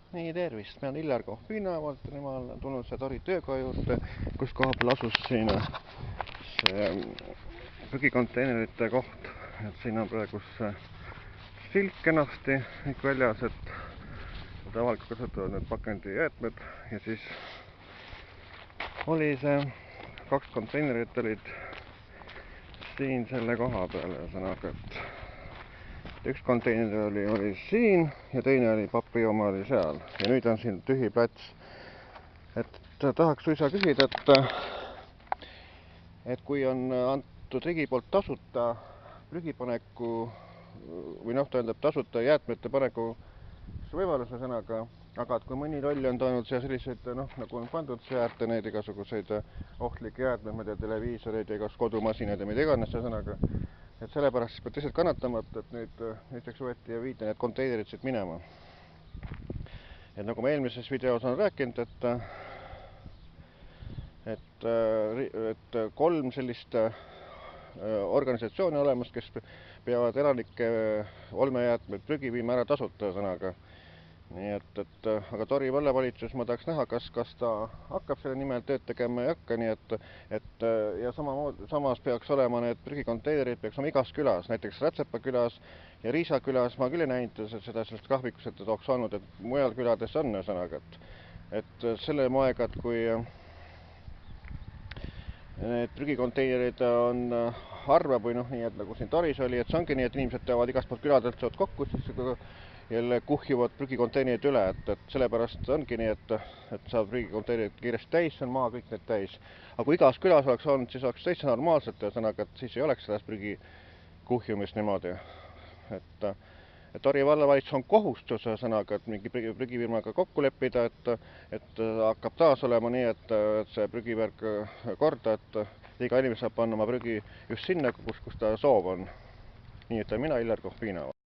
Nii, tervist, ma olen Illar Kohvinavalt ja ma olen tulnud siia Tori töökoha juurde, kus koha peal asus siin see prügikonteinerite koht. Et siin on praegu see silk kenasti kõik väljas, et avalikult kasutavad need pakendijäätmed ja siis oli see 2 konteinerit olid siin selle koha peal, ühesõnaga, et üks konteiner oli siin ja teine oli papi oma oli seal ja nüüd on siin tühi plats. Et tahaks suisa küsida, et kui on antud riigi poolt tasuta prügipaneku või tähendab tasuta jäätmete paneku võimaluse sõnaga, aga et kui mõni loll on toonud siia selliseid, nagu on pandud seärte neid igasuguseid ohtlikke jäätmeid, ma ei tea, televiisoreid ja igas kodumasinaid ja mida iganes sõnaga, et sellepärast siis peab teised kannatamata, et nüüd näiteks võeti ja viidi need konteinerid siit minema. Et nagu ma eelmises videos olen rääkinud, et 3 sellist organisatsiooni olemas, kes peavad elanike olmejäätmed prügi viima ära tasuta sõnaga. Nii et aga Tori vallavalitsus ma tahaks näha, kas ta hakkab selle nimel tööd tegema ei hakka, nii et ja samas peaks olema need prügikonteinerid peaks olema igas külas, näiteks Rätsepa külas ja Riisa külas ma küll ei näinud seda sellest graafikus, et oleks olnud, et mujal külades on ühesõnaga, et selle moega, et kui need prügikonteinerid on harva või nii, et nagu siin Toris oli, et see ongi nii, et inimesed teevad igast poolt küladelt sealt kokku, siis jälle kuhjuvad prügikonteinerid üle, et sellepärast ongi nii, et saab prügikonteinerid kiiresti täis, see on maa kõik need täis. Aga kui igas külas oleks olnud, siis oleks täitsa normaalselt, ühesõnaga, et siis ei oleks sellest prügi kuhjumist niimoodi. Et Tori vallavalitsus on kohustus ühesõnaga, et mingi prügifirmaga kokku leppida, et hakkab taas olema nii, et see prügivärk korda, et iga inimene saab panna oma prügi just sinna, kus ta soov on. Nii et mina, Illar Kohvinavalt.